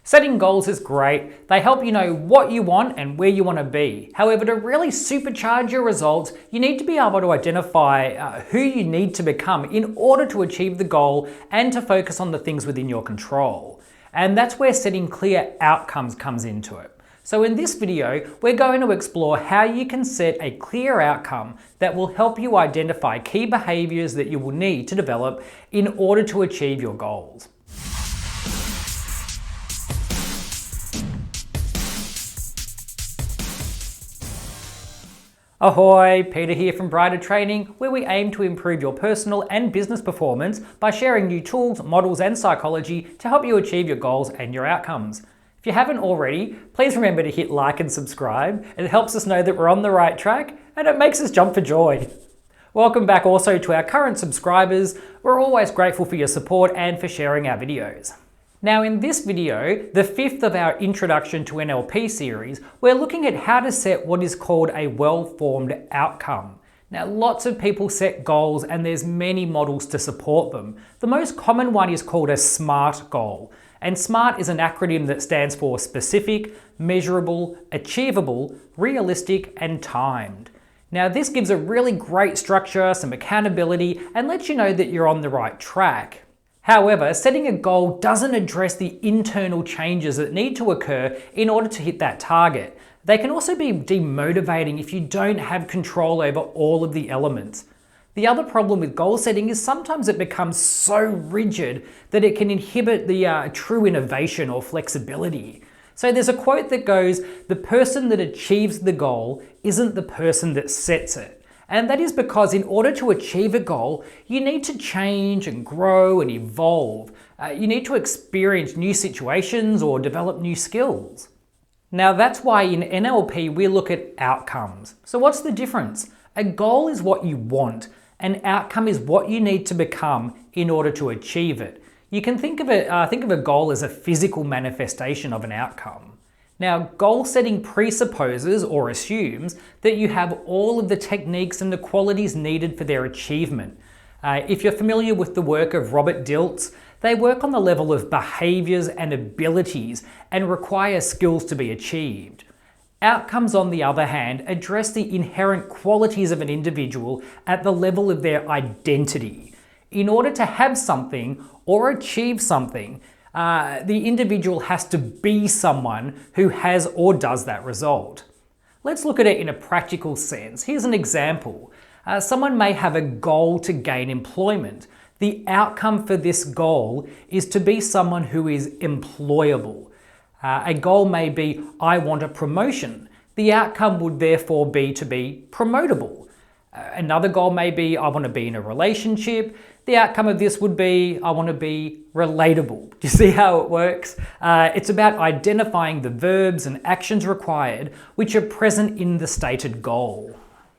Setting goals is great. They help you know what you want and where you want to be. However, to really supercharge your results, you need to be able to identify who you need to become in order to achieve the goal and to focus on the things within your control. And that's where setting clear outcomes comes into it. So in this video, we're going to explore how you can set a clear outcome that will help you identify key behaviours that you will need to develop in order to achieve your goals. Ahoy, Peter here from Bryter Training, where we aim to improve your personal and business performance by sharing new tools, models and psychology to help you achieve your goals and your outcomes. If you haven't already, please remember to hit like and subscribe. It helps us know that we're on the right track and it makes us jump for joy. Welcome back also to our current subscribers. We're always grateful for your support and for sharing our videos. Now in this video, the fifth of our Introduction to NLP series, we're looking at how to set what is called a well-formed outcome. Now lots of people set goals and there's many models to support them. The most common one is called a SMART goal. And SMART is an acronym that stands for specific, measurable, achievable, realistic and timed. Now this gives a really great structure, some accountability and lets you know that you're on the right track. However, setting a goal doesn't address the internal changes that need to occur in order to hit that target. They can also be demotivating if you don't have control over all of the elements. The other problem with goal setting is sometimes it becomes so rigid that it can inhibit the true innovation or flexibility. So there's a quote that goes, "The person that achieves the goal isn't the person that sets it." And that is because in order to achieve a goal, you need to change and grow and evolve. You need to experience new situations or develop new skills. Now that's why in NLP we look at outcomes. So what's the difference? A goal is what you want. An outcome is what you need to become in order to achieve it. You can think of a goal as a physical manifestation of an outcome. Now, goal setting presupposes or assumes that you have all of the techniques and the qualities needed for their achievement. If you're familiar with the work of Robert Dilts, they work on the level of behaviours and abilities and require skills to be achieved. Outcomes, on the other hand, address the inherent qualities of an individual at the level of their identity. In order to have something or achieve something, the individual has to be someone who has or does that result. Let's look at it in a practical sense. Here's an example. Someone may have a goal to gain employment. The outcome for this goal is to be someone who is employable. A goal may be, I want a promotion. The outcome would therefore be to be promotable. Another goal may be, I want to be in a relationship. The outcome of this would be, I want to be relatable. Do you see how it works? It's about identifying the verbs and actions required which are present in the stated goal.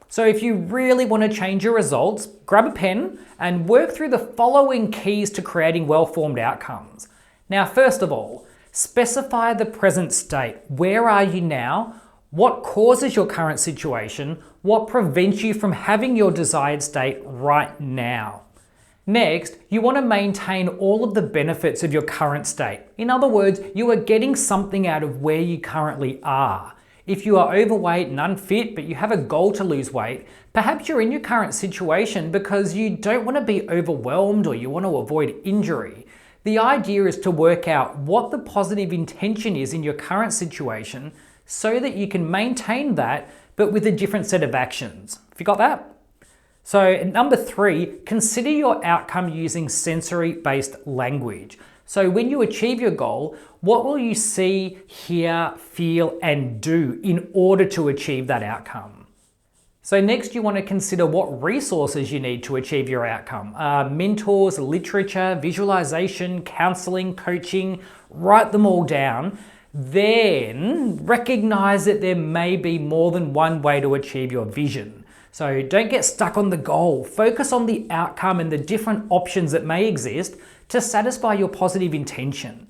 So if you really want to change your results, grab a pen and work through the following keys to creating well-formed outcomes. Now, first of all, specify the present state. Where are you now? What causes your current situation? What prevents you from having your desired state right now? Next, you want to maintain all of the benefits of your current state. In other words, you are getting something out of where you currently are. If you are overweight and unfit, but you have a goal to lose weight, perhaps you're in your current situation because you don't want to be overwhelmed or you want to avoid injury. The idea is to work out what the positive intention is in your current situation so that you can maintain that, but with a different set of actions. Have you got that? So number 3, consider your outcome using sensory-based language. So when you achieve your goal, what will you see, hear, feel, and do in order to achieve that outcome? So next you want to consider what resources you need to achieve your outcome. Mentors, literature, visualization, counseling, coaching, write them all down. Then recognize that there may be more than one way to achieve your vision. So don't get stuck on the goal. Focus on the outcome and the different options that may exist to satisfy your positive intention.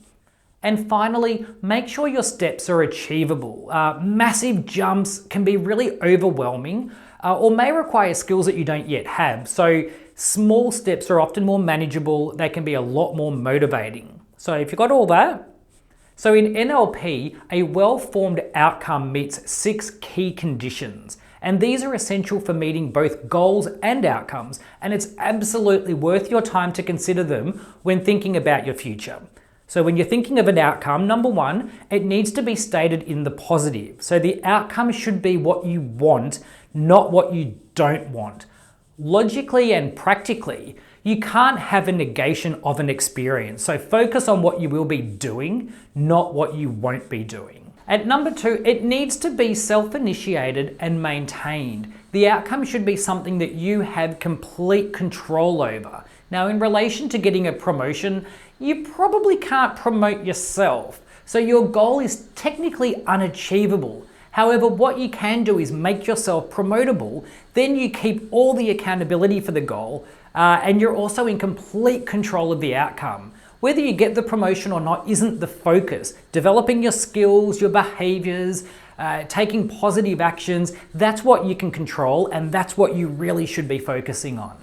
And finally, make sure your steps are achievable. Massive jumps can be really overwhelming or may require skills that you don't yet have. So small steps are often more manageable. They can be a lot more motivating. So if you've got all that, So in NLP, a well-formed outcome meets 6 key conditions, and these are essential for meeting both goals and outcomes, and it's absolutely worth your time to consider them when thinking about your future. So when you're thinking of an outcome, number 1, it needs to be stated in the positive. So the outcome should be what you want, not what you don't want. Logically and practically, you can't have a negation of an experience. So focus on what you will be doing, not what you won't be doing. At number 2, it needs to be self-initiated and maintained. The outcome should be something that you have complete control over. Now, in relation to getting a promotion, you probably can't promote yourself, so your goal is technically unachievable. However, what you can do is make yourself promotable, then you keep all the accountability for the goal, and you're also in complete control of the outcome. Whether you get the promotion or not isn't the focus. Developing your skills, your behaviours, taking positive actions, that's what you can control, and that's what you really should be focusing on.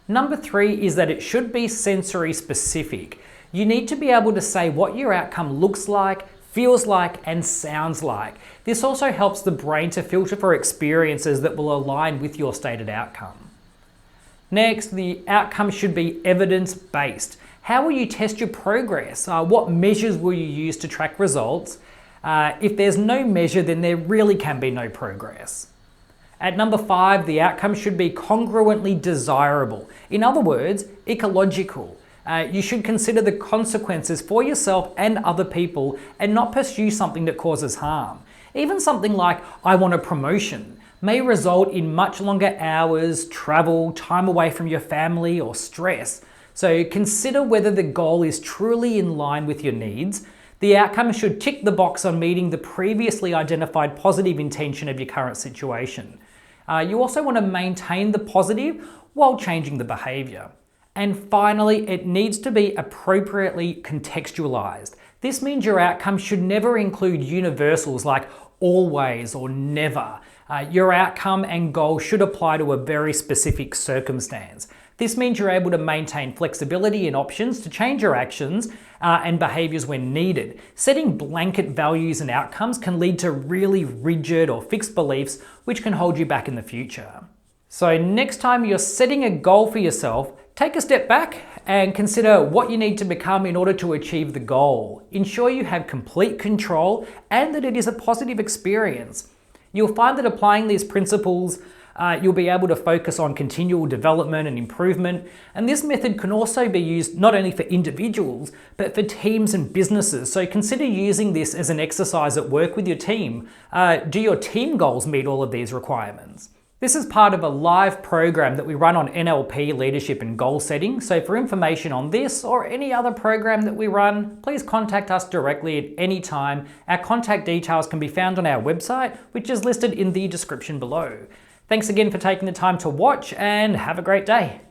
Number 3 is that it should be sensory specific. You need to be able to say what your outcome looks like, feels like, and sounds like. This also helps the brain to filter for experiences that will align with your stated outcome. Next, the outcome should be evidence-based. How will you test your progress? What measures will you use to track results? If there's no measure, then there really can be no progress. At number 5, the outcome should be congruently desirable. In other words, ecological. You should consider the consequences for yourself and other people and not pursue something that causes harm. Even something like, I want a promotion, may result in much longer hours, travel, time away from your family, or stress. So consider whether the goal is truly in line with your needs. The outcome should tick the box on meeting the previously identified positive intention of your current situation. You also want to maintain the positive while changing the behaviour. And finally, it needs to be appropriately contextualized. This means your outcome should never include universals like always or never. Your outcome and goal should apply to a very specific circumstance. This means you're able to maintain flexibility and options to change your actions and behaviours when needed. Setting blanket values and outcomes can lead to really rigid or fixed beliefs, which can hold you back in the future. So next time you're setting a goal for yourself, take a step back and consider what you need to become in order to achieve the goal. Ensure you have complete control and that it is a positive experience. You'll find that applying these principles, you'll be able to focus on continual development and improvement. And this method can also be used not only for individuals, but for teams and businesses. So consider using this as an exercise at work with your team. Do your team goals meet all of these requirements? This is part of a live program that we run on NLP leadership and goal setting. So for information on this or any other program that we run, please contact us directly at any time. Our contact details can be found on our website, which is listed in the description below. Thanks again for taking the time to watch and have a great day.